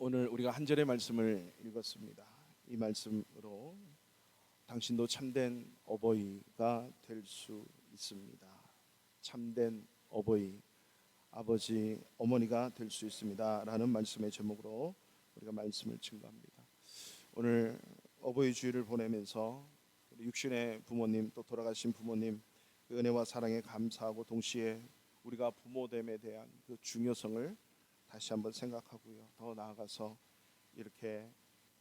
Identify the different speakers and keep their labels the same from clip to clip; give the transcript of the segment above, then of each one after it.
Speaker 1: 오늘 우리가 한 절의 말씀을 읽었습니다. 이 말씀으로 당신도 참된 어버이가 될 수 있습니다. 참된 어버이, 아버지, 어머니가 될 수 있습니다 라는 말씀의 제목으로 우리가 말씀을 증거합니다. 오늘 어버이 주일을 보내면서 우리 육신의 부모님, 또 돌아가신 부모님, 그 은혜와 사랑에 감사하고 동시에 우리가 부모됨에 대한 그 중요성을 다시 한번 생각하고요. 더 나아가서 이렇게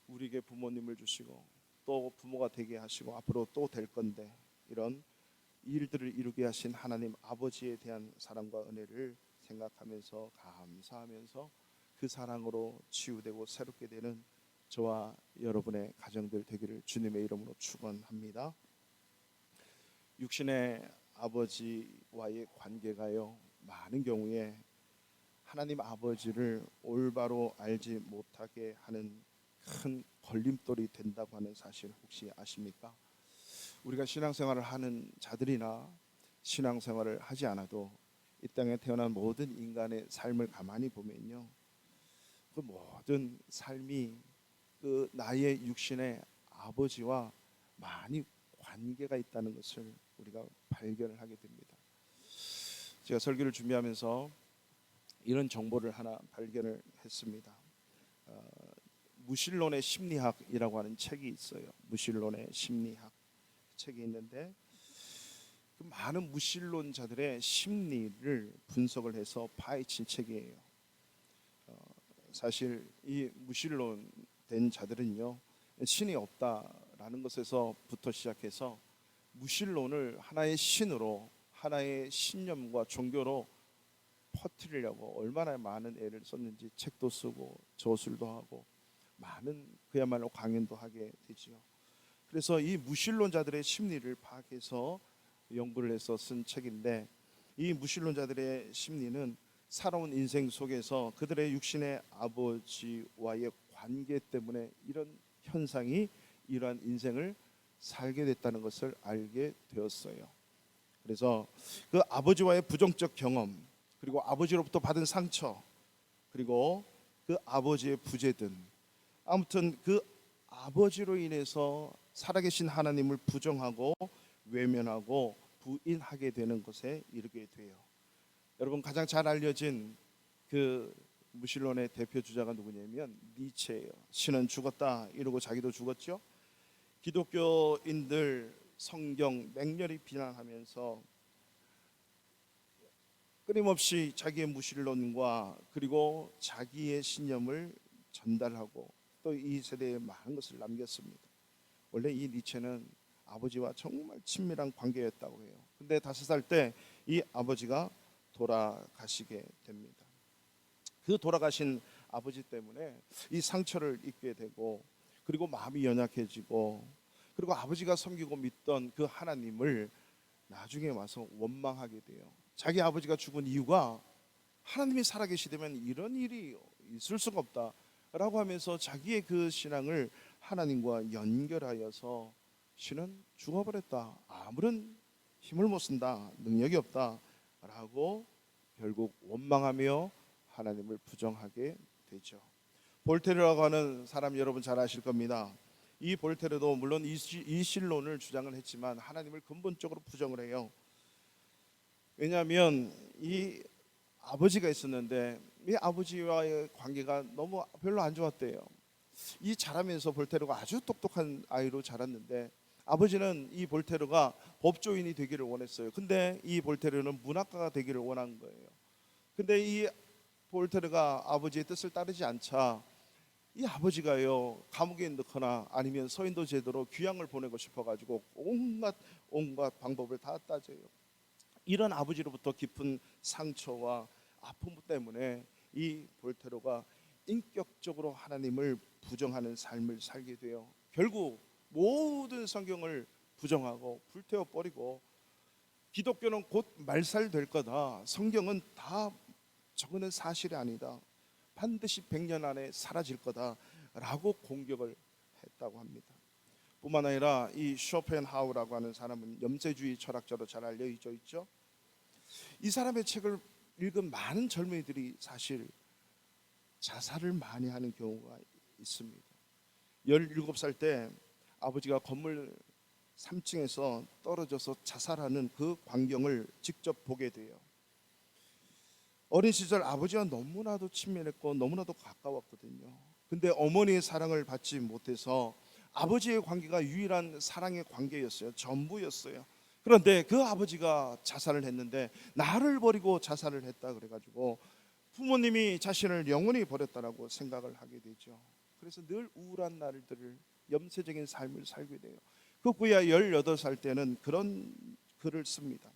Speaker 1: 우리에게 부모님을 주시고 또 부모가 되게 하시고 앞으로 또 될 건데 이런 일들을 이루게 하신 하나님 아버지에 대한 사랑과 은혜를 생각하면서 감사하면서 그 사랑으로 치유되고 새롭게 되는 저와 여러분의 가정들 되기를 주님의 이름으로 축원합니다. 육신의 아버지와의 관계가요, 많은 경우에 하나님 아버지를 올바로 알지 못하게 하는 큰 걸림돌이 된다고 하는 사실 혹시 아십니까? 우리가 신앙생활을 하는 자들이나 신앙생활을 하지 않아도 이 땅에 태어난 모든 인간의 삶을 가만히 보면요, 그 모든 삶이 그 나의 육신의 아버지와 많이 관계가 있다는 것을 우리가 발견을 하게 됩니다. 제가 설교를 준비하면서 이런 정보를 하나 발견을 했습니다. 무신론의 심리학이라고 하는 책이 있어요. 무신론의 심리학 책이 있는데 그 많은 무신론자들의 심리를 분석을 해서 파헤친 책이에요. 사실 이 무신론 된 자들은요, 신이 없다라는 것에서부터 시작해서 무신론을 하나의 신으로, 하나의 신념과 종교로 퍼뜨리려고 얼마나 많은 애를 썼는지 책도 쓰고 저술도 하고 많은 그야말로 강연도 하게 되지요. 그래서 이 무신론자들의 심리를 파악해서 연구를 해서 쓴 책인데, 이 무신론자들의 심리는 살아온 인생 속에서 그들의 육신의 아버지와의 관계 때문에 이런 현상이 이러한 인생을 살게 됐다는 것을 알게 되었어요. 그래서 그 아버지와의 부정적 경험, 그리고 아버지로부터 받은 상처, 그리고 그 아버지의 부재든, 아무튼 그 아버지로 인해서 살아계신 하나님을 부정하고 외면하고 부인하게 되는 것에 이르게 돼요. 여러분, 가장 잘 알려진 그 무신론의 대표 주자가 누구냐면 니체예요. 신은 죽었다 이러고 자기도 죽었죠. 기독교인들 성경 맹렬히 비난하면서 끊임없이 자기의 무신론과 그리고 자기의 신념을 전달하고 또 이 세대에 많은 것을 남겼습니다. 원래 이 니체는 아버지와 정말 친밀한 관계였다고 해요. 근데 5살 때 이 아버지가 돌아가시게 됩니다. 그 돌아가신 아버지 때문에 이 상처를 입게 되고, 그리고 마음이 연약해지고, 그리고 아버지가 섬기고 믿던 그 하나님을 나중에 와서 원망하게 돼요. 자기 아버지가 죽은 이유가 하나님이 살아계시다면 이런 일이 있을 수가 없다라고 하면서 자기의 그 신앙을 하나님과 연결하여서 신은 죽어버렸다, 아무런 힘을 못 쓴다, 능력이 없다라고 결국 원망하며 하나님을 부정하게 되죠. 볼테르라고 하는 사람 여러분 잘 아실 겁니다. 이 볼테르도 물론 이신론을 주장을 했지만 하나님을 근본적으로 부정을 해요. 왜냐하면 이 아버지가 있었는데 이 아버지와의 관계가 너무 별로 안 좋았대요. 이 자라면서 볼테르가 아주 똑똑한 아이로 자랐는데 아버지는 이 볼테르가 법조인이 되기를 원했어요. 근데 이 볼테르는 문학가가 되기를 원한 거예요. 근데 이 볼테르가 아버지의 뜻을 따르지 않자 이 아버지가요, 감옥에 넣거나 아니면 서인도 제도로 귀양을 보내고 싶어가지고 온갖 방법을 다 따져요. 이런 아버지로부터 깊은 상처와 아픔 때문에 이 볼테르가 인격적으로 하나님을 부정하는 삶을 살게 돼요. 결국 모든 성경을 부정하고 불태워 버리고, 기독교는 곧 말살될 거다, 성경은 다 저거는 사실이 아니다, 반드시 100년 안에 사라질 거다라고 공격을 했다고 합니다. 뿐만 아니라 이 쇼펜하우라고 하는 사람은 염세주의 철학자로 잘 알려져 있죠. 이 사람의 책을 읽은 많은 젊은이들이 사실 자살을 많이 하는 경우가 있습니다. 17살 때 아버지가 건물 3층에서 떨어져서 자살하는 그 광경을 직접 보게 돼요. 어린 시절 아버지와 너무나도 친밀했고 너무나도 가까웠거든요. 근데 어머니의 사랑을 받지 못해서 아버지의 관계가 유일한 사랑의 관계였어요. 전부였어요. 그런데 그 아버지가 자살을 했는데 나를 버리고 자살을 했다 그래가지고 부모님이 자신을 영원히 버렸다라고 생각을 하게 되죠. 그래서 늘 우울한 날들을, 염세적인 삶을 살게 돼요. 그 후에 18살 때는 그런 글을 씁니다.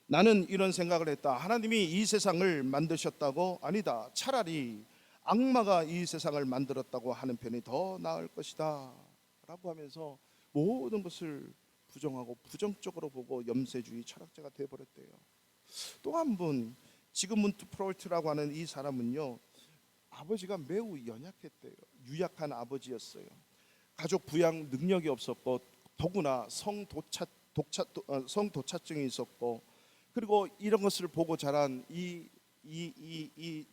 Speaker 1: 나는 이런 생각을 했다. 하나님이 이 세상을 만드셨다고? 아니다. 차라리 악마가 이 세상을 만들었다고 하는 편이 더 나을 것이다 라고 하면서 모든 것을 부정하고 부정적으로 보고 염세주의 철학자가 되어버렸대요. 또 한 분, 지그문트 프로이트라고 하는 이 사람은요, 아버지가 매우 연약했대요. 유약한 아버지였어요. 가족 부양 능력이 없었고 더구나 성도차증이 있었고, 그리고 이런 것을 보고 자란 이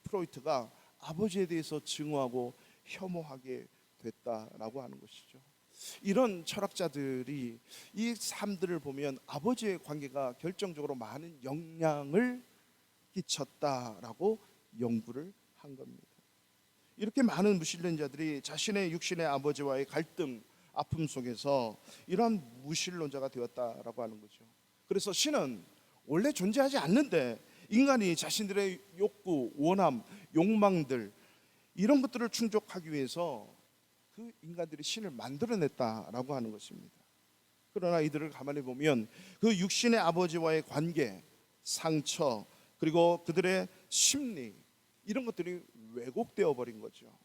Speaker 1: 프로이트가 아버지에 대해서 증오하고 혐오하게 됐다라고 하는 것이죠. 이런 철학자들이 이 삶들을 보면 아버지의 관계가 결정적으로 많은 영향을 끼쳤다라고 연구를 한 겁니다. 이렇게 많은 무신론자들이 자신의 육신의 아버지와의 갈등, 아픔 속에서 이러한 무신론자가 되었다라고 하는 거죠. 그래서 신은 원래 존재하지 않는데 인간이 자신들의 욕구, 원함, 욕망들 이런 것들을 충족하기 위해서 그 인간들이 신을 만들어냈다라고 하는 것입니다. 그러나 이들을 가만히 보면 그 육신의 아버지와의 관계, 상처, 그리고 그들의 심리 이런 것들이 왜곡되어 버린 거죠.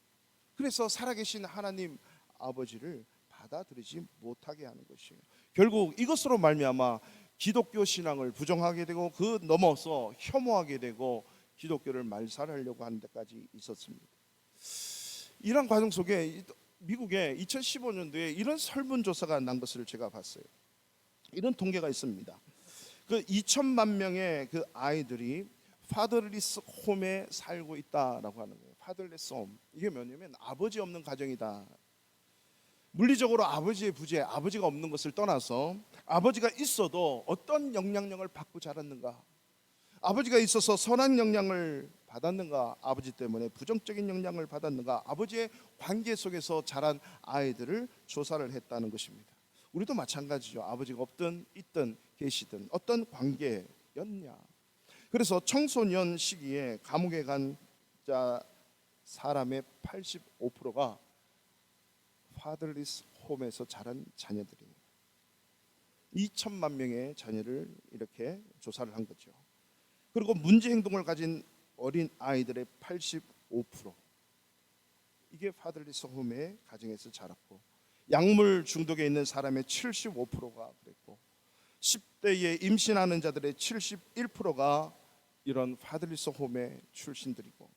Speaker 1: 그래서 살아계신 하나님 아버지를 받아들이지 못하게 하는 것이에요. 결국 이것으로 말미암아 기독교 신앙을 부정하게 되고 그 넘어서 혐오하게 되고 기독교를 말살하려고 하는 데까지 있었습니다. 이런 과정 속에 미국에 2015년도에 이런 설문조사가 난 것을 제가 봤어요. 이런 통계가 있습니다. 그 2천만 명의 그 아이들이 파더리스 홈에 살고 있다라고 하는 거예요. 파더리스 홈, 이게 뭐냐면 아버지 없는 가정이다. 물리적으로 아버지의 부재, 아버지가 없는 것을 떠나서 아버지가 있어도 어떤 영향력을 받고 자랐는가, 아버지가 있어서 선한 영향을 받았는가, 아버지 때문에 부정적인 영향을 받았는가, 아버지의 관계 속에서 자란 아이들을 조사를 했다는 것입니다. 우리도 마찬가지죠. 아버지가 없든 있든 계시든 어떤 관계였냐. 그래서 청소년 시기에 감옥에 간 사람의 85%가 파들리스 홈에서 자란 자녀들입니다. 2천만 명의 자녀를 이렇게 조사를 한 거죠. 그리고 문제 행동을 가진 어린 아이들의 85%, 이게 파들리스 홈의 가정에서 자랐고, 약물 중독에 있는 사람의 75%가 그랬고, 10대에 임신하는 자들의 71%가 이런 파들리스 홈의 출신들이고,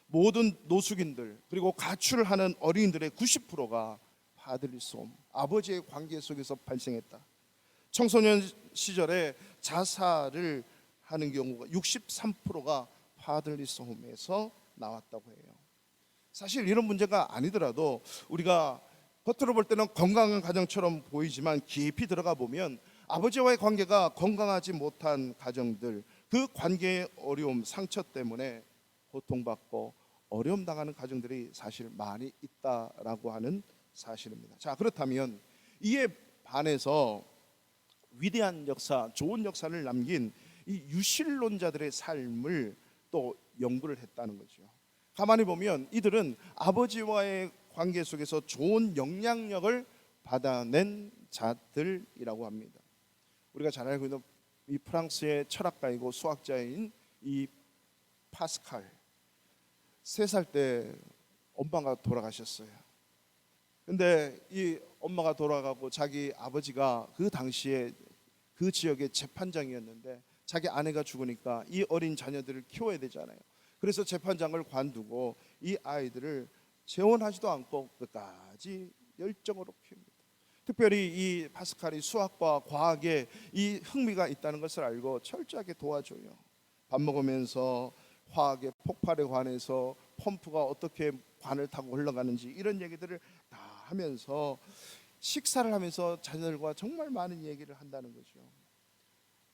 Speaker 1: 모든 노숙인들 그리고 가출을 하는 어린이들의 90%가 파들리스 홈, 아버지의 관계 속에서 발생했다. 청소년 시절에 자살을 하는 경우가 63%가 파들리스 홈에서 나왔다고 해요. 사실 이런 문제가 아니더라도 우리가 겉으로 볼 때는 건강한 가정처럼 보이지만 깊이 들어가 보면 아버지와의 관계가 건강하지 못한 가정들, 그 관계의 어려움, 상처 때문에 고통받고 어려움 당하는 가정들이 사실 많이 있다라고 하는 사실입니다. 자, 그렇다면 이에 반해서 위대한 역사, 좋은 역사를 남긴 이 유실론자들의 삶을 또 연구를 했다는 거죠. 가만히 보면 이들은 아버지와의 관계 속에서 좋은 영향력을 받아낸 자들이라고 합니다. 우리가 잘 알고 있는 이 프랑스의 철학가이고 수학자인 이 파스칼, 3살 때 엄마가 돌아가셨어요. 근데 이 엄마가 돌아가고 자기 아버지가 그 당시에 그 지역의 재판장이었는데 자기 아내가 죽으니까 이 어린 자녀들을 키워야 되잖아요. 그래서 재판장을 관두고 이 아이들을 재혼하지도 않고 끝까지 열정으로 키웁니다. 특별히 이 파스칼이 수학과 과학에 이 흥미가 있다는 것을 알고 철저하게 도와줘요. 밥 먹으면서 화학의 폭발에 관해서 펌프가 어떻게 관을 타고 흘러가는지 이런 얘기들을 다 하면서 식사를 하면서 자녀들과 정말 많은 얘기를 한다는 거죠.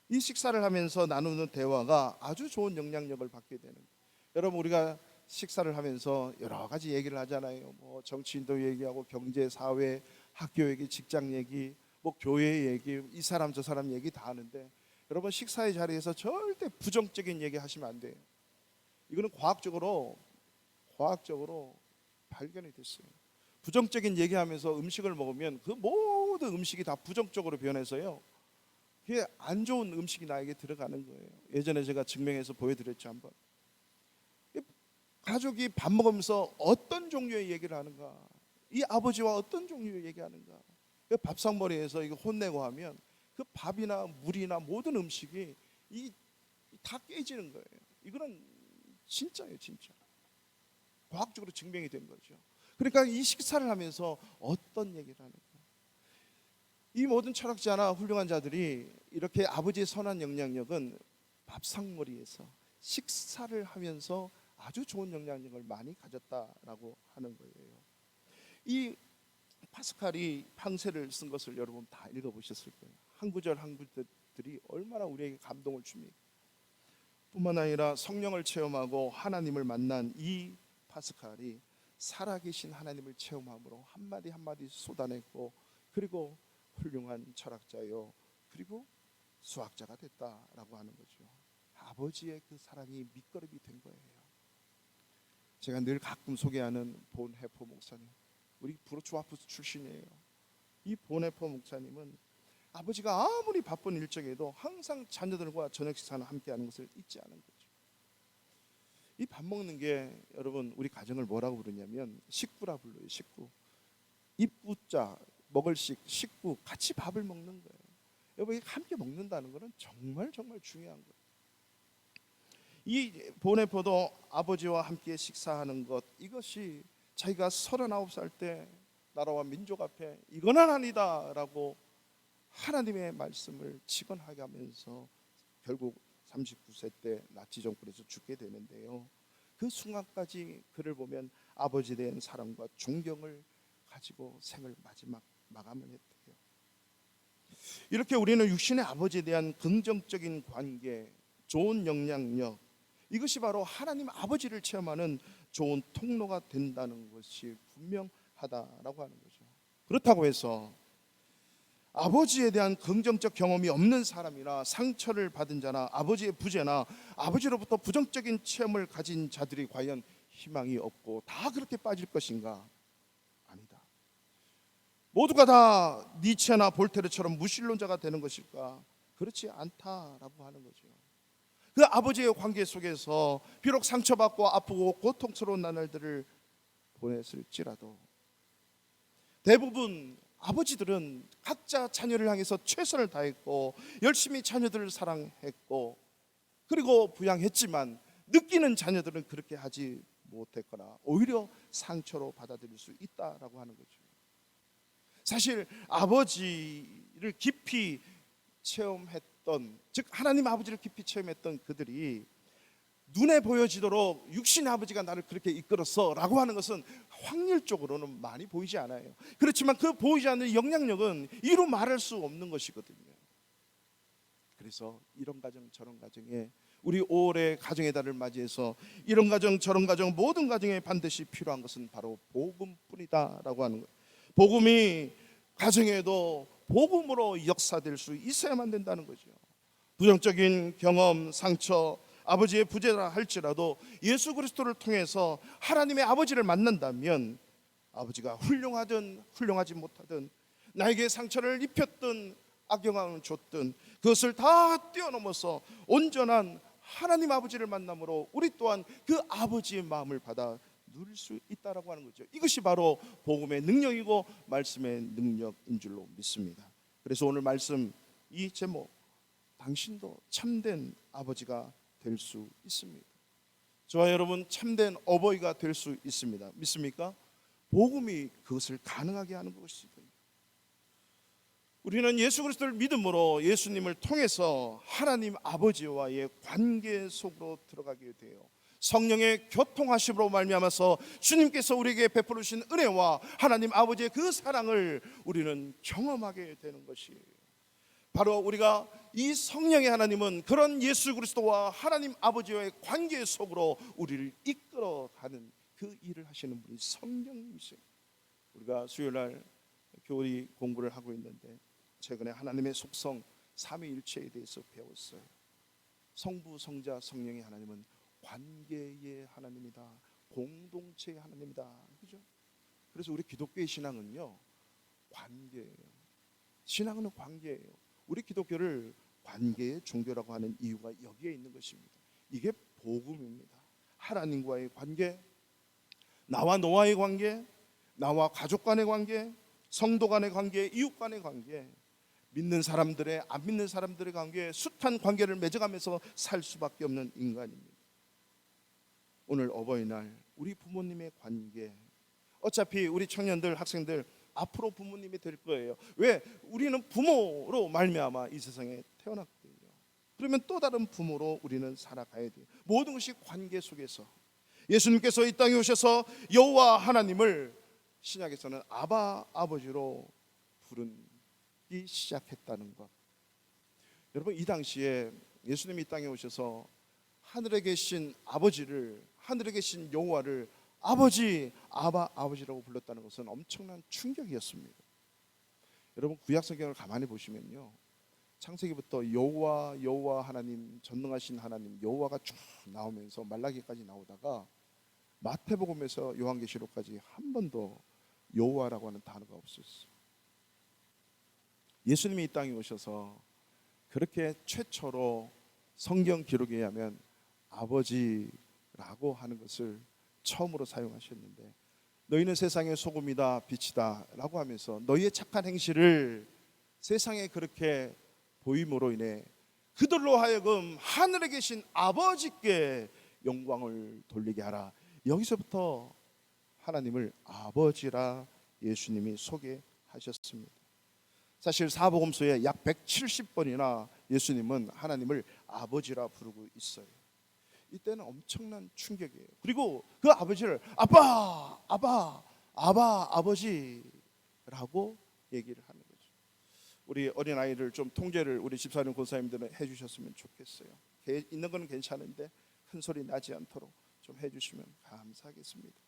Speaker 1: 이 식사를 하면서 나누는 대화가 아주 좋은 영향력을 받게 되는 거예요. 여러분, 우리가 식사를 하면서 여러 가지 얘기를 하잖아요. 뭐 정치인도 얘기하고 경제, 사회, 학교 얘기, 직장 얘기, 뭐 교회 얘기, 이 사람 저 사람 얘기 다 하는데, 여러분 식사의 자리에서 절대 부정적인 얘기 하시면 안 돼요. 이거는 과학적으로 발견이 됐어요. 부정적인 얘기하면서 음식을 먹으면 그 모든 음식이 다 부정적으로 변해서요, 그게 안 좋은 음식이 나에게 들어가는 거예요. 예전에 제가 증명해서 보여드렸죠. 한번 가족이 밥 먹으면서 어떤 종류의 얘기를 하는가, 이 아버지와 어떤 종류의 얘기하는가, 그 밥상머리에서 이거 혼내고 하면 그 밥이나 물이나 모든 음식이 다 깨지는 거예요. 이거는 진짜예요, 진짜. 과학적으로 증명이 된 거죠. 그러니까 이 식사를 하면서 어떤 얘기를 하는가, 이 모든 철학자나 훌륭한 자들이 이렇게 아버지의 선한 영향력은 밥상머리에서 식사를 하면서 아주 좋은 영향력을 많이 가졌다라고 하는 거예요. 이 파스칼이 방세를 쓴 것을 여러분 다 읽어보셨을 거예요. 한 구절 한 구절들이 얼마나 우리에게 감동을 줍니까? 뿐만 아니라 성령을 체험하고 하나님을 만난 이 파스칼이 살아계신 하나님을 체험함으로 한마디 한마디 쏟아냈고, 그리고 훌륭한 철학자요, 그리고 수학자가 됐다라고 하는 거죠. 아버지의 그 사랑이 밑거름이 된 거예요. 제가 늘 가끔 소개하는 본해포 목사님, 우리 브로츠와프스 출신이에요. 이 본해포 목사님은 아버지가 아무리 바쁜 일정에도 항상 자녀들과 저녁 식사는 함께하는 것을 잊지 않은 거죠. 이 밥 먹는 게 여러분 우리 가정을 뭐라고 부르냐면 식구라 불러요. 식구. 입구자 먹을 식구 같이 밥을 먹는 거예요. 여러분, 함께 먹는다는 것은 정말 정말 중요한 거예요. 이 보네포도 아버지와 함께 식사하는 것, 이것이 자기가 39살 때 나라와 민족 앞에 이거는 아니다 라고 하나님의 말씀을 직언하게 하면서 결국 39세 때 나치 정권에서 죽게 되는데요, 그 순간까지 그를 보면 아버지에 대한 사랑과 존경을 가지고 생을 마감을 했대요. 이렇게 우리는 육신의 아버지에 대한 긍정적인 관계, 좋은 영향력, 이것이 바로 하나님 아버지를 체험하는 좋은 통로가 된다는 것이 분명하다라고 하는 거죠. 그렇다고 해서 아버지에 대한 긍정적 경험이 없는 사람이나 상처를 받은 자나 아버지의 부재나 아버지로부터 부정적인 체험을 가진 자들이 과연 희망이 없고 다 그렇게 빠질 것인가? 아니다. 모두가 다 니체나 볼테르처럼 무신론자가 되는 것일까? 그렇지 않다라고 하는 거죠. 그 아버지의 관계 속에서 비록 상처받고 아프고 고통스러운 나날들을 보냈을지라도 대부분 아버지들은 각자 자녀를 향해서 최선을 다했고 열심히 자녀들을 사랑했고 그리고 부양했지만 느끼는 자녀들은 그렇게 하지 못했거나 오히려 상처로 받아들일 수 있다라고 하는 거죠. 사실 아버지를 깊이 체험했던, 즉 하나님 아버지를 깊이 체험했던 그들이 눈에 보여지도록 육신의 아버지가 나를 그렇게 이끌었어 라고 하는 것은 확률적으로는 많이 보이지 않아요. 그렇지만 그 보이지 않는 영향력은 이루 말할 수 없는 것이거든요. 그래서 이런 가정 저런 가정에 우리 5월의 가정의 달을 맞이해서 이런 가정 저런 가정 모든 가정에 반드시 필요한 것은 바로 복음뿐이다 라고 하는 거예요. 복음이 가정에도 복음으로 역사될 수 있어야만 된다는 거죠. 부정적인 경험, 상처, 아버지의 부재라 할지라도 예수 그리스도를 통해서 하나님의 아버지를 만난다면 아버지가 훌륭하든 훌륭하지 못하든 나에게 상처를 입혔든 악영향을 줬든 그것을 다 뛰어넘어서 온전한 하나님 아버지를 만남으로 우리 또한 그 아버지의 마음을 받아 누릴 수 있다라고 하는 거죠. 이것이 바로 복음의 능력이고 말씀의 능력인 줄로 믿습니다. 그래서 오늘 말씀 이 제목, 당신도 참된 아버지가 될 수 있습니다. 저와 여러분 참된 어버이가 될 수 있습니다. 믿습니까? 복음이 그것을 가능하게 하는 것이거든요. 우리는 예수 그리스도를 믿음으로 예수님을 통해서 하나님 아버지와의 관계 속으로 들어가게 돼요. 성령의 교통하심으로 말미암아서 주님께서 우리에게 베풀어 주신 은혜와 하나님 아버지의 그 사랑을 우리는 경험하게 되는 것이에요. 바로 우리가 이 성령의 하나님은 그런 예수 그리스도와 하나님 아버지와의 관계 속으로 우리를 이끌어가는 그 일을 하시는 분이 성령님이세요. 우리가 수요일날 교리 공부를 하고 있는데 최근에 하나님의 속성 삼위일체에 대해서 배웠어요. 성부, 성자, 성령의 하나님은 관계의 하나님이다. 공동체의 하나님이다. 그죠? 그래서 우리 기독교의 신앙은요, 관계예요. 신앙은 관계예요. 우리 기독교를 관계의 종교라고 하는 이유가 여기에 있는 것입니다. 이게 복음입니다. 하나님과의 관계, 나와 너와의 관계, 나와 가족 간의 관계, 성도 간의 관계, 이웃 간의 관계, 믿는 사람들의 안 믿는 사람들의 관계, 숱한 관계를 맺어가면서 살 수밖에 없는 인간입니다. 오늘 어버이날 우리 부모님의 관계, 어차피 우리 청년들, 학생들 앞으로 부모님이 될 거예요. 왜? 우리는 부모로 말미암아 이 세상에 태어났거든요. 그러면 또 다른 부모로 우리는 살아가야 돼요. 모든 것이 관계 속에서. 예수님께서 이 땅에 오셔서 여호와 하나님을 신약에서는 아바, 아버지로 부르기 시작했다는 것. 여러분, 이 당시에 예수님이 이 땅에 오셔서 하늘에 계신 아버지를, 하늘에 계신 여호와를 아버지, 아바, 아버지라고 불렀다는 것은 엄청난 충격이었습니다. 여러분, 구약 성경을 가만히 보시면요, 창세기부터 여호와, 여호와 하나님, 전능하신 하나님 여호와가 쭉 나오면서 말라기까지 나오다가 마태복음에서 요한계시록까지 한 번도 여호와라고 하는 단어가 없었어요. 예수님이 이 땅에 오셔서 그렇게 최초로 성경 기록에 의하면 아버지라고 하는 것을 처음으로 사용하셨는데, 너희는 세상의 소금이다 빛이다 라고 하면서 너희의 착한 행실을 세상에 그렇게 보임으로 인해 그들로 하여금 하늘에 계신 아버지께 영광을 돌리게 하라. 여기서부터 하나님을 아버지라 예수님이 소개하셨습니다. 사실 사복음서에 약 170번이나 예수님은 하나님을 아버지라 부르고 있어요. 이때는 엄청난 충격이에요. 그리고 그 아버지를 아빠, 아빠, 아바, 아버지라고 얘기를 하는 거죠. 우리 어린아이를 좀 통제를 우리 집사님 권사님들은 해주셨으면 좋겠어요. 있는 건 괜찮은데 큰 소리 나지 않도록 좀 해주시면 감사하겠습니다.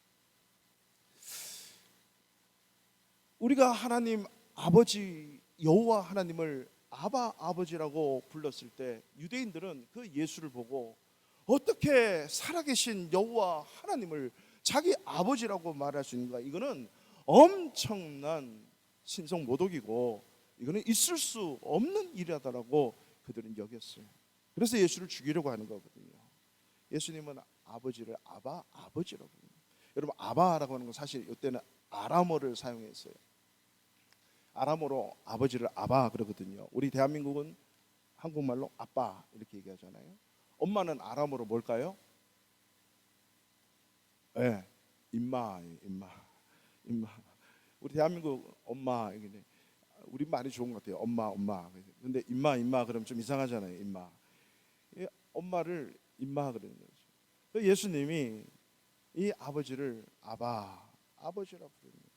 Speaker 1: 우리가 하나님 아버지 여호와 하나님을 아바, 아버지라고 불렀을 때 유대인들은 그 예수를 보고 어떻게 살아계신 여호와 하나님을 자기 아버지라고 말할 수 있는가? 이거는 엄청난 신성 모독이고 이거는 있을 수 없는 일이다라고 그들은 여겼어요. 그래서 예수를 죽이려고 하는 거거든요. 예수님은 아버지를 아바, 아버지라고 합니다. 여러분, 아바라고 하는 건 사실 이때는 아람어를 사용했어요. 아람어로 아버지를 아바 그러거든요. 우리 대한민국은 한국말로 아빠 이렇게 얘기하잖아요. 엄마는 아람어로 뭘까요? 네, 임마. 우리 대한민국 엄마, 우리 말이 좋은 것 같아요. 엄마. 근데 임마 그러면 좀 이상하잖아요. 임마. 엄마를 임마 그러는 거죠. 예수님이 이 아버지를 아바, 아버지라 부릅니다.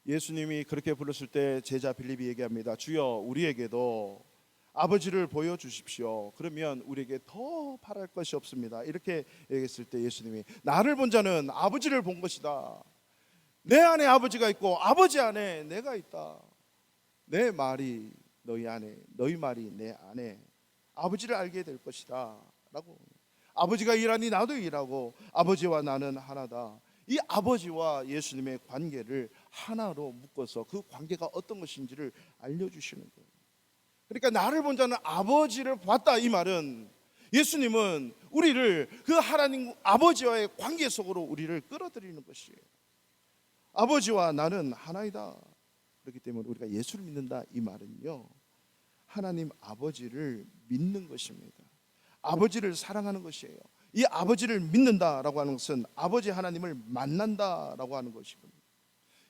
Speaker 1: 예수님이 그렇게 불렀을 때 제자 빌립이 얘기합니다. 주여, 우리에게도 아버지를 보여주십시오. 그러면 우리에게 더 바랄 것이 없습니다. 이렇게 얘기했을 때 예수님이 나를 본 자는 아버지를 본 것이다. 내 안에 아버지가 있고 아버지 안에 내가 있다. 내 말이 너희 안에, 너희 말이 내 안에 아버지를 알게 될 것이다 라고. 아버지가 일하니 나도 일하고 아버지와 나는 하나다. 이 아버지와 예수님의 관계를 하나로 묶어서 그 관계가 어떤 것인지를 알려주시는 거예요. 그러니까 나를 본 자는 아버지를 봤다. 이 말은 예수님은 우리를 그 하나님 아버지와의 관계 속으로 우리를 끌어들이는 것이에요. 아버지와 나는 하나이다. 그렇기 때문에 우리가 예수를 믿는다. 이 말은요, 하나님 아버지를 믿는 것입니다. 아버지를 사랑하는 것이에요. 이 아버지를 믿는다라고 하는 것은 아버지 하나님을 만난다라고 하는 것이거든요.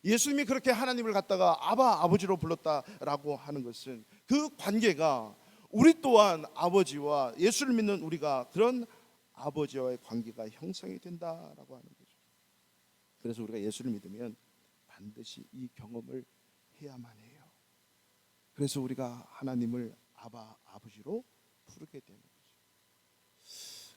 Speaker 1: 예수님이 그렇게 하나님을 갖다가 아바, 아버지로 불렀다라고 하는 것은 그 관계가 우리 또한 아버지와 예수를 믿는 우리가 그런 아버지와의 관계가 형성이 된다라고 하는 거죠. 그래서 우리가 예수를 믿으면 반드시 이 경험을 해야만 해요. 그래서 우리가 하나님을 아버지로 부르게 되는 거죠.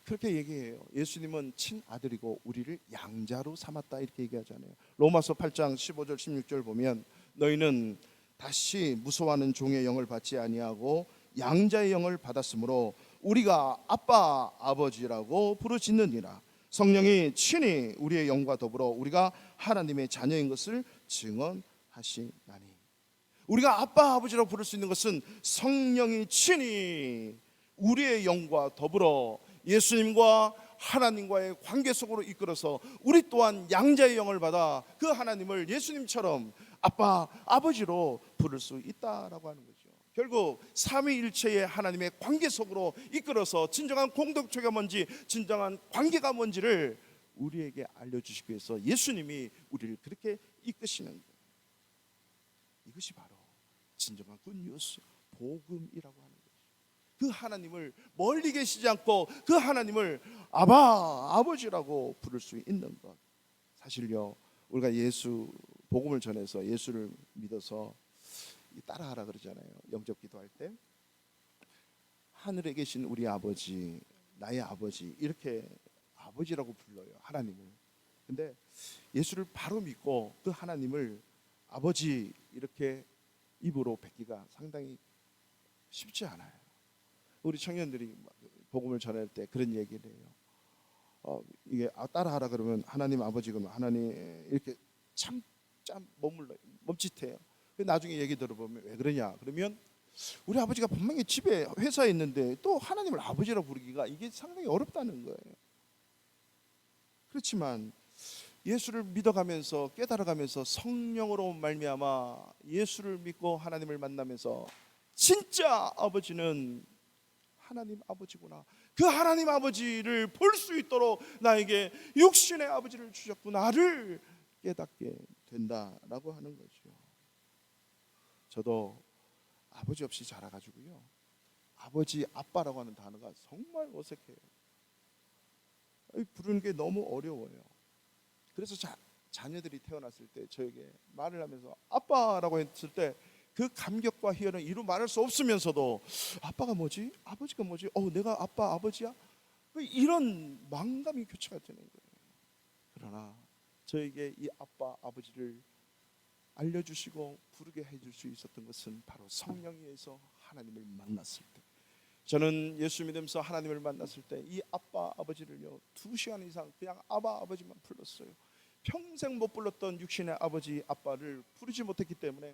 Speaker 1: 그렇게 얘기해요. 예수님은 친아들이고 우리를 양자로 삼았다 이렇게 얘기하잖아요. 로마서 8장 15절 16절 보면 너희는 다시 무서워하는 종의 영을 받지 아니하고 양자의 영을 받았으므로 우리가 아빠 아버지라고 부르짖느니라. 성령이 친히 우리의 영과 더불어 우리가 하나님의 자녀인 것을 증언하시나니. 우리가 아빠 아버지라고 부를 수 있는 것은 성령이 친히 우리의 영과 더불어 예수님과 하나님과의 관계 속으로 이끌어서 우리 또한 양자의 영을 받아 그 하나님을 예수님처럼 아빠 아버지로 부를 수 있다라고 하는 거죠. 결국 삼위일체의 하나님의 관계 속으로 이끌어서 진정한 공동체가 뭔지, 진정한 관계가 뭔지를 우리에게 알려주시기 위해서 예수님이 우리를 그렇게 이끄시는 거예요. 이것이 바로 진정한 굿뉴스, 복음이라고 하는 거죠. 그 하나님을 멀리 계시지 않고 그 하나님을 아버지라고 부를 수 있는 것. 사실요, 우리가 예수 복음을 전해서 예수를 믿어서 따라하라 그러잖아요. 영접 기도할 때 하늘에 계신 우리 아버지, 나의 아버지, 이렇게 아버지라고 불러요, 하나님을. 근데 예수를 바로 믿고 그 하나님을 아버지 이렇게 입으로 뱉기가 상당히 쉽지 않아요. 우리 청년들이 복음을 전할 때 그런 얘기를 해요. 이게 따라하라 그러면 하나님 아버지, 그러면 하나님 이렇게 참 머물러요, 멈칫해요. 나중에 얘기 들어보면 왜 그러냐 그러면 우리 아버지가 분명히 집에 회사에 있는데 또 하나님을 아버지라고 부르기가 이게 상당히 어렵다는 거예요. 그렇지만 예수를 믿어가면서 깨달아가면서 성령으로 말미암아 예수를 믿고 하나님을 만나면서 진짜 아버지는 하나님 아버지구나, 그 하나님 아버지를 볼 수 있도록 나에게 육신의 아버지를 주셨구나를 깨닫게 된다라고 하는 거죠. 저도 아버지 없이 자라가지고요, 아버지 아빠라고 하는 단어가 정말 어색해요. 부르는 게 너무 어려워요. 그래서 자녀들이 태어났을 때 저에게 말을 하면서 아빠라고 했을 때 그 감격과 희열은 이루 말할 수 없으면서도 아빠가 뭐지? 아버지가 뭐지? 내가 아빠 아버지야? 이런 망감이 교차가 되는 거예요. 그러나 저에게 이 아빠 아버지를 알려주시고 부르게 해줄 수 있었던 것은 바로 성령에서 하나님을 만났을 때. 저는 예수 믿으면서 하나님을 만났을 때 이 아빠 아버지를요 2시간 이상 그냥 아빠 아버지만 불렀어요. 평생 못 불렀던 육신의 아버지 아빠를 부르지 못했기 때문에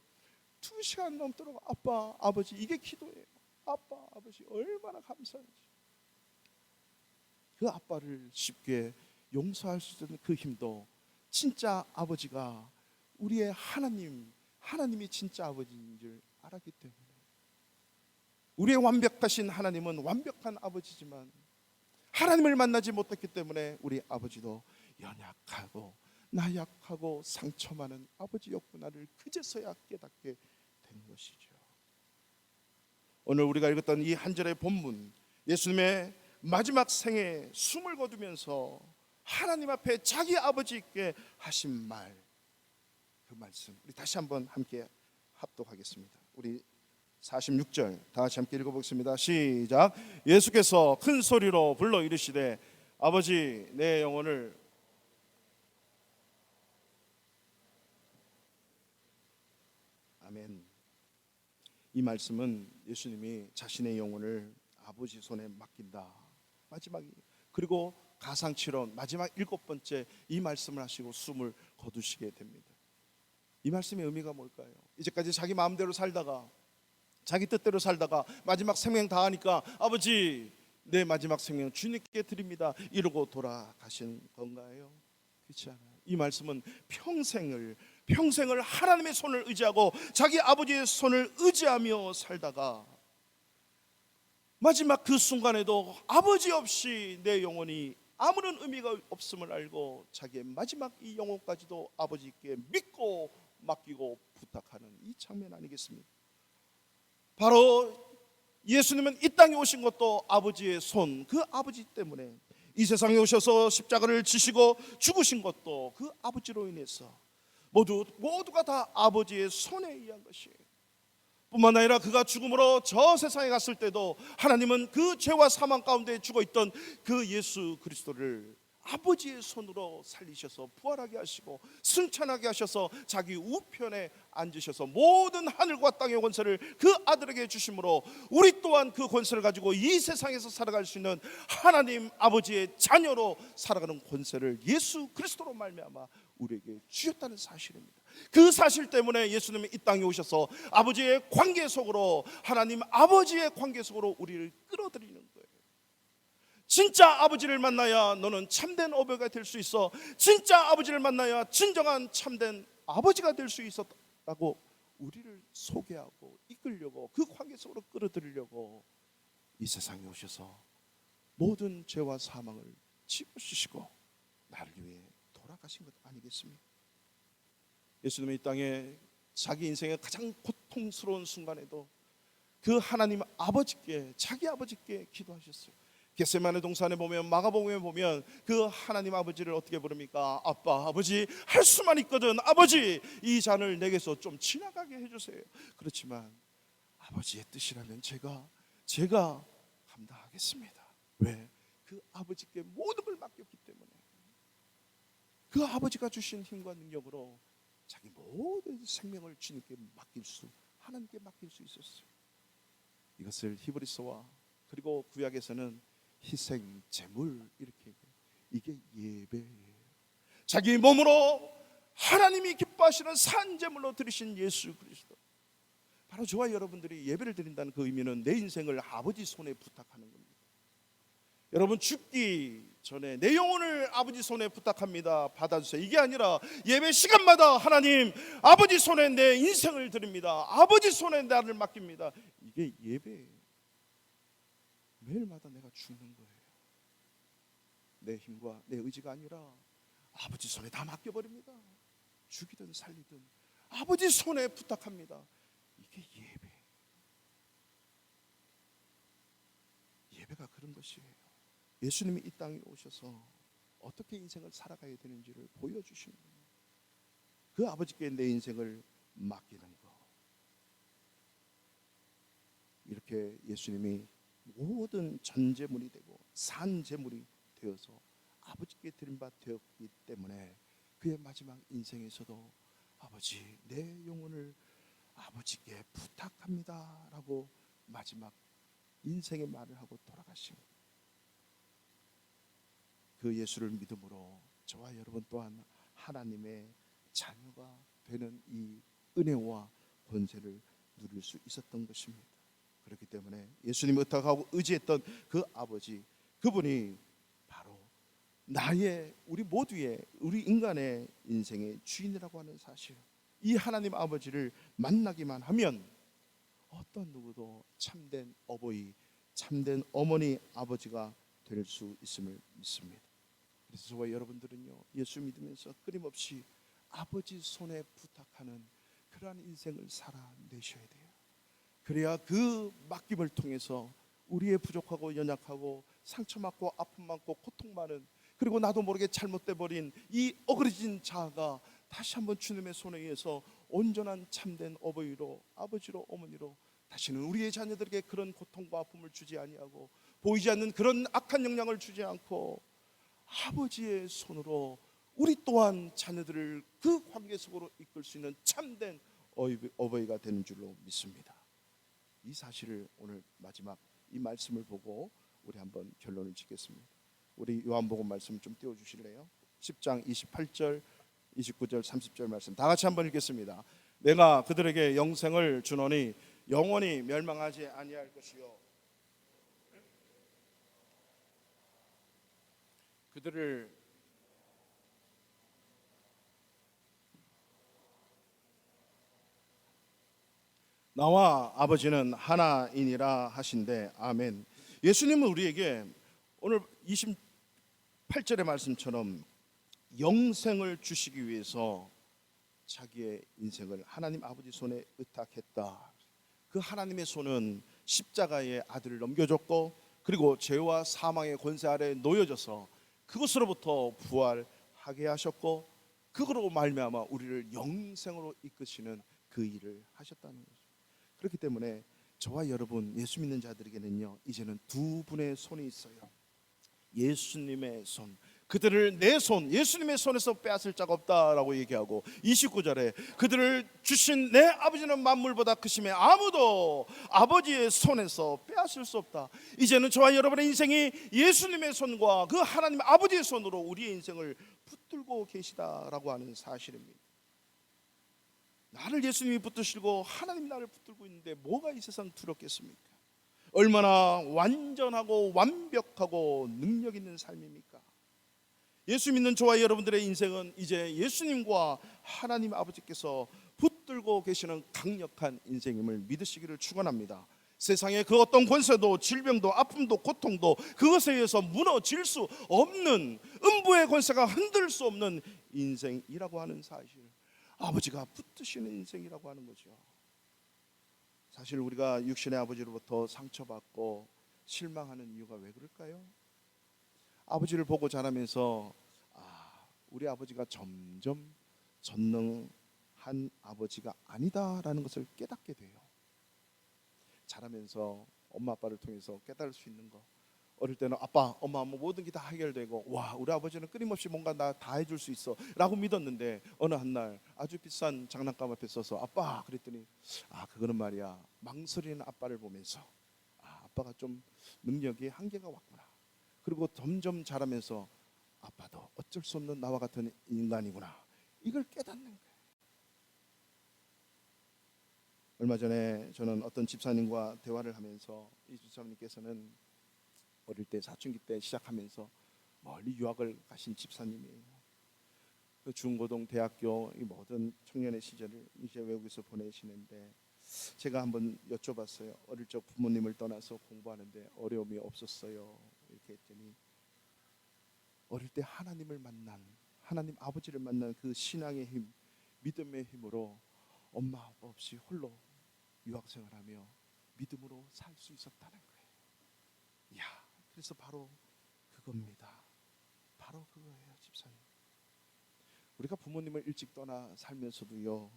Speaker 1: 2시간 넘도록 아빠 아버지, 이게 기도예요. 아빠 아버지 얼마나 감사한지. 그 아빠를 쉽게 용서할 수 있는 그 힘도 진짜 아버지가 우리의 하나님이 진짜 아버지인 줄 알았기 때문에. 우리의 완벽하신 하나님은 완벽한 아버지지만 하나님을 만나지 못했기 때문에 우리 아버지도 연약하고 나약하고 상처 많은 아버지였구나를 그제서야 깨닫게 된 것이죠. 오늘 우리가 읽었던 이 한 절의 본문, 예수님의 마지막 생에 숨을 거두면서 하나님 앞에 자기 아버지께 하신 말, 그 말씀 우리 다시 한번 함께 합독하겠습니다. 우리 46절 다 같이 함께 읽어보겠습니다. 시작. 예수께서 큰 소리로 불러 이르시되 아버지 내 영혼을 아멘. 이 말씀은 예수님이 자신의 영혼을 아버지 손에 맡긴다, 마지막이, 그리고 가상치론 마지막 7번째 이 말씀을 하시고 숨을 거두시게 됩니다. 이 말씀의 의미가 뭘까요? 이제까지 자기 마음대로 살다가 자기 뜻대로 살다가 마지막 생명 다하니까 아버지 내 마지막 생명 주님께 드립니다 이러고 돌아가신 건가요? 그렇지 않아요. 이 말씀은 평생을 하나님의 손을 의지하고 자기 아버지의 손을 의지하며 살다가 마지막 그 순간에도 아버지 없이 내 영혼이 아무런 의미가 없음을 알고 자기의 마지막 이 영혼까지도 아버지께 믿고 맡기고 부탁하는 이 장면 아니겠습니까? 바로 예수님은 이 땅에 오신 것도 아버지의 손, 그 아버지 때문에, 이 세상에 오셔서 십자가를 지시고 죽으신 것도 그 아버지로 인해서 모두가 다 아버지의 손에 의한 것이에요. 뿐만 아니라 그가 죽음으로 저 세상에 갔을 때도 하나님은 그 죄와 사망 가운데 죽어있던 그 예수 그리스도를 아버지의 손으로 살리셔서 부활하게 하시고 승천하게 하셔서 자기 우편에 앉으셔서 모든 하늘과 땅의 권세를 그 아들에게 주심으로 우리 또한 그 권세를 가지고 이 세상에서 살아갈 수 있는 하나님 아버지의 자녀로 살아가는 권세를 예수 그리스도로 말미암아 우리에게 주셨다는 사실입니다. 그 사실 때문에 예수님이 이 땅에 오셔서 아버지의 관계 속으로, 하나님 아버지의 관계 속으로 우리를 끌어들이는 거예요. 진짜 아버지를 만나야 너는 참된 어버이가 될 수 있어, 진짜 아버지를 만나야 진정한 참된 아버지가 될 수 있었다고 우리를 소개하고 이끌려고, 그 관계 속으로 끌어들이려고 이 세상에 오셔서 모든 죄와 사망을 짊어지시고 나를 위해 돌아가신 것 아니겠습니까? 예수님은 이 땅에 자기 인생의 가장 고통스러운 순간에도 그 하나님 아버지께, 자기 아버지께 기도하셨어요. 겟세마네 동산에 보면, 마가복음에 보면 그 하나님 아버지를 어떻게 부릅니까? 아빠, 아버지, 할 수만 있거든 아버지, 이 잔을 내게서 좀 지나가게 해주세요. 그렇지만 아버지의 뜻이라면 제가 감당하겠습니다. 왜? 그 아버지께 모든 걸 맡겼기 때문에. 그 아버지가 주신 힘과 능력으로 자기 모든 생명을 주님께 하나님께 맡길 수 있었어요. 이것을 히브리서와 그리고 구약에서는 희생 제물 이렇게 얘기해요. 이게 예배예요. 자기 몸으로 하나님이 기뻐하시는 산 제물로 드리신 예수 그리스도. 바로 저와 여러분들이 예배를 드린다는 그 의미는 내 인생을 아버지 손에 부탁하는 겁니다. 여러분, 죽기 전에 내 영혼을 아버지 손에 부탁합니다, 받아주세요, 이게 아니라 예배 시간마다 하나님 아버지 손에 내 인생을 드립니다, 아버지 손에 나를 맡깁니다, 이게 예배예요. 매일마다 내가 죽는 거예요. 내 힘과 내 의지가 아니라 아버지 손에 다 맡겨버립니다. 죽이든 살리든 아버지 손에 부탁합니다. 이게 예배가 그런 것이에요. 예수님이 이 땅에 오셔서 어떻게 인생을 살아가야 되는지를 보여주시는 거예요. 그 아버지께 내 인생을 맡기는 거. 이렇게 예수님이 모든 전제물이 되고 산제물이 되어서 아버지께 드린 바 되었기 때문에 그의 마지막 인생에서도 아버지, 내 영혼을 아버지께 부탁합니다 라고 마지막 인생의 말을 하고 돌아가신 거예요. 그 예수를 믿음으로 저와 여러분 또한 하나님의 자녀가 되는 이 은혜와 권세를 누릴 수 있었던 것입니다. 그렇기 때문에 예수님을 의탁하고 의지했던 그 아버지, 그분이 바로 우리 모두의, 우리 인간의 인생의 주인이라고 하는 사실, 이 하나님 아버지를 만나기만 하면 어떤 누구도 참된 어버이, 참된 어머니, 아버지가 될 수 있음을 믿습니다. 그래서 저와 여러분들은요, 예수 믿으면서 끊임없이 아버지 손에 부탁하는 그러한 인생을 살아내셔야 돼요. 그래야 그 맡김을 통해서 우리의 부족하고 연약하고 상처받고 아픔 많고 고통 많은, 그리고 나도 모르게 잘못돼 버린 이 어그러진 자아가 다시 한번 주님의 손에 의해서 온전한 참된 어버이로, 아버지로, 어머니로 다시는 우리의 자녀들에게 그런 고통과 아픔을 주지 아니하고 보이지 않는 그런 악한 영향을 주지 않고 아버지의 손으로 우리 또한 자녀들을 그 관계 속으로 이끌 수 있는 참된 어버이가 되는 줄로 믿습니다. 이 사실을 오늘 마지막 이 말씀을 보고 우리 한번 결론을 짓겠습니다. 우리 요한복음 말씀 좀 띄워주실래요? 10장 28절, 29절, 30절 말씀 다 같이 한번 읽겠습니다. 내가 그들에게 영생을 주노니 영원히 멸망하지 아니할 것이요 그들을 나와 아버지는 하나이니라 하신대. 아멘. 예수님은 우리에게 오늘 28절의 말씀처럼 영생을 주시기 위해서 자기의 인생을 하나님 아버지 손에 의탁했다. 그 하나님의 손은 십자가의 아들을 넘겨줬고, 그리고 죄와 사망의 권세 아래 놓여져서 그것으로부터 부활하게 하셨고, 그거로 말미암아 우리를 영생으로 이끄시는 그 일을 하셨다는 거죠. 그렇기 때문에 저와 여러분, 예수 믿는 자들에게는요, 이제는 두 분의 손이 있어요. 예수님의 손, 그들을 내 손, 예수님의 손에서 빼앗을 자가 없다라고 얘기하고, 29절에 그들을 주신 내 아버지는 만물보다 크심에 아무도 아버지의 손에서 빼앗을 수 없다. 이제는 저와 여러분의 인생이 예수님의 손과 그 하나님 아버지의 손으로 우리의 인생을 붙들고 계시다라고 하는 사실입니다. 나를 예수님이 붙드시고 하나님이 나를 붙들고 있는데 뭐가 이 세상 두렵겠습니까? 얼마나 완전하고 완벽하고 능력 있는 삶입니까? 예수 믿는 저와 여러분들의 인생은 이제 예수님과 하나님 아버지께서 붙들고 계시는 강력한 인생임을 믿으시기를 축원합니다. 세상의 그 어떤 권세도 질병도 아픔도 고통도 그것에 의해서 무너질 수 없는, 음부의 권세가 흔들 수 없는 인생이라고 하는 사실, 아버지가 붙드시는 인생이라고 하는 거죠. 사실 우리가 육신의 아버지로부터 상처받고 실망하는 이유가 왜 그럴까요? 아버지를 보고 자라면서 우리 아버지가 점점 전능한 아버지가 아니다라는 것을 깨닫게 돼요. 자라면서 엄마 아빠를 통해서 깨달을 수 있는 거, 어릴 때는 아빠 엄마 뭐 모든 게 다 해결되고, 와 우리 아버지는 끊임없이 뭔가 나 다 해줄 수 있어 라고 믿었는데, 어느 한날 아주 비싼 장난감 앞에 서서 아빠 그랬더니, 그거는 말이야, 망설이는 아빠를 보면서 아빠가 좀 능력이 한계가 왔구나. 그리고 점점 자라면서 아빠도 어쩔 수 없는 나와 같은 인간이구나, 이걸 깨닫는 거예요. 얼마 전에 저는 어떤 집사님과 대화를 하면서, 이 집사님께서는 어릴 때 사춘기 때 시작하면서 멀리 유학을 가신 집사님이에요. 그 중고등 대학교 이 모든 청년의 시절을 이제 외국에서 보내시는데, 제가 한번 여쭤봤어요. 어릴 적 부모님을 떠나서 공부하는데 어려움이 없었어요? 이렇게 했더니, 어릴 때 하나님을 만난, 하나님 아버지를 만난 그 신앙의 힘, 믿음의 힘으로 엄마 아빠 없이 홀로 유학생활하며 믿음으로 살 수 있었다는 거예요. 이야, 그래서 바로 그겁니다. 바로 그거예요, 집사님. 우리가 부모님을 일찍 떠나 살면서도요,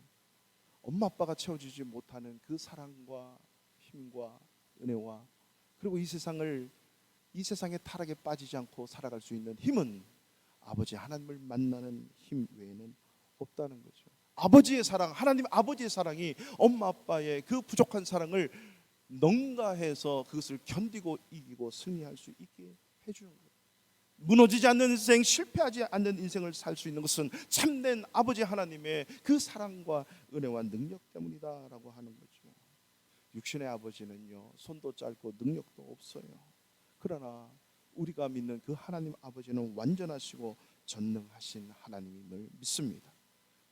Speaker 1: 엄마 아빠가 채워주지 못하는 그 사랑과 힘과 은혜와, 그리고 이 세상의 타락에 빠지지 않고 살아갈 수 있는 힘은 아버지 하나님을 만나는 힘 외에는 없다는 거죠. 아버지의 사랑, 하나님 아버지의 사랑이 엄마 아빠의 그 부족한 사랑을 능가해서 그것을 견디고 이기고 승리할 수 있게 해주는 거예요. 무너지지 않는 인생, 실패하지 않는 인생을 살 수 있는 것은 참된 아버지 하나님의 그 사랑과 은혜와 능력 때문이다라고 하는 거죠. 육신의 아버지는요, 손도 짧고 능력도 없어요. 그러나 우리가 믿는 그 하나님 아버지는 완전하시고 전능하신 하나님임을 믿습니다.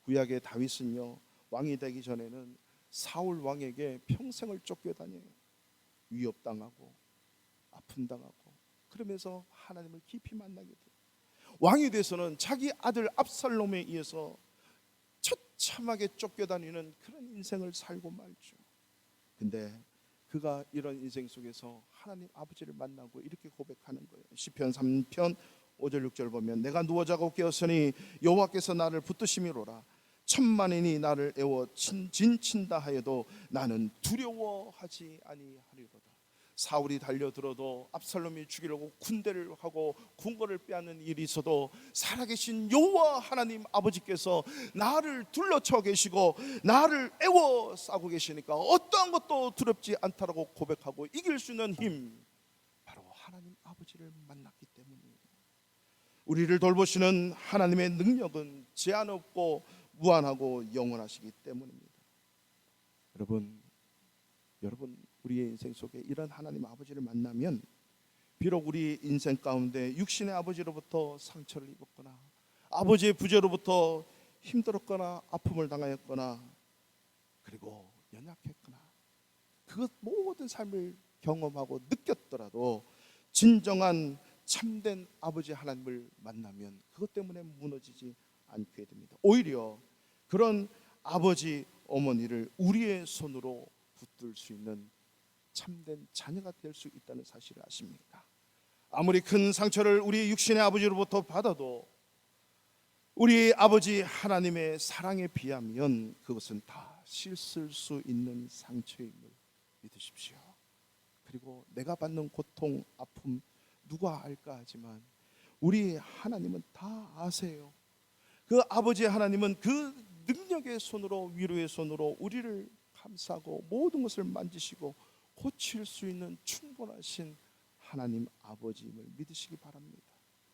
Speaker 1: 구약의 다윗은요, 왕이 되기 전에는 사울 왕에게 평생을 쫓겨다녀요. 위협당하고 아픔당하고, 그러면서 하나님을 깊이 만나게 돼요. 왕이 돼서는 자기 아들 압살롬에 의해서 처참하게 쫓겨다니는 그런 인생을 살고 말죠. 근데 그가 이런 인생 속에서 하나님 아버지를 만나고 이렇게 고백하는 거예요. 시편 3편 5절 6절 보면, 내가 누워 자고 깨었으니 여호와께서 나를 붙드심이로라. 천만인이 나를 애워 진친다 하여도 나는 두려워하지 아니하리로다. 사울이 달려들어도, 압살롬이 죽이려고 군대를 하고 궁궐을 빼앗는 일이 있어도, 살아계신 여호와 하나님 아버지께서 나를 둘러쳐 계시고 나를 애워 싸고 계시니까 어떠한 것도 두렵지 않다라고 고백하고 이길 수 있는 힘, 바로 하나님 아버지를 만났기 때문이에요. 우리를 돌보시는 하나님의 능력은 제한 없고 무한하고 영원하시기 때문입니다. 여러분 우리의 인생 속에 이런 하나님 아버지를 만나면, 비록 우리 인생 가운데 육신의 아버지로부터 상처를 입었거나 아버지의 부재로부터 힘들었거나 아픔을 당하였거나 그리고 연약했거나, 그것 모든 삶을 경험하고 느꼈더라도 진정한 참된 아버지 하나님을 만나면 그것 때문에 무너지지 않게 됩니다. 오히려 그런 아버지 어머니를 우리의 손으로 붙들 수 있는 참된 자녀가 될 수 있다는 사실을 아십니까? 아무리 큰 상처를 우리 육신의 아버지로부터 받아도 우리 아버지 하나님의 사랑에 비하면 그것은 다 씻을 수 있는 상처임을 믿으십시오. 그리고 내가 받는 고통, 아픔 누가 알까 하지만 우리 하나님은 다 아세요. 그 아버지 하나님은 그 능력의 손으로, 위로의 손으로 우리를 감싸고 모든 것을 만지시고 고칠 수 있는 충분하신 하나님 아버지임을 믿으시기 바랍니다.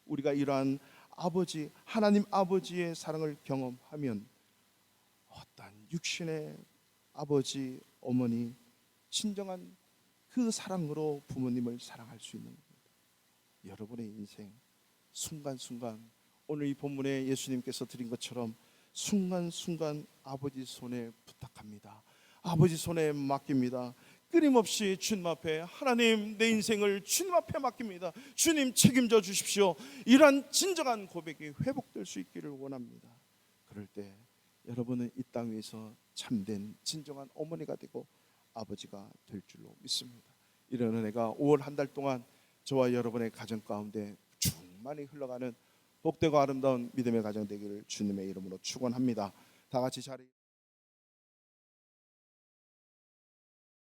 Speaker 1: 우리가 이러한 아버지, 하나님 아버지의 사랑을 경험하면 어떤 육신의 아버지, 어머니 진정한 그 사랑으로 부모님을 사랑할 수 있는 겁니다. 여러분의 인생 순간순간, 오늘 이 본문에 예수님께서 드린 것처럼 순간순간 아버지 손에 부탁합니다. 아버지 손에 맡깁니다. 끊임없이 주님 앞에, 하나님 내 인생을 주님 앞에 맡깁니다. 주님 책임져 주십시오. 이러한 진정한 고백이 회복될 수 있기를 원합니다. 그럴 때 여러분은 이 땅 위에서 참된 진정한 어머니가 되고 아버지가 될 줄로 믿습니다. 이런 은혜가 5월 한 달 동안 저와 여러분의 가정 가운데 충만히 흘러가는 복되고 아름다운 믿음의 가정 되기를 주님의 이름으로 축원합니다. 다 같이 자리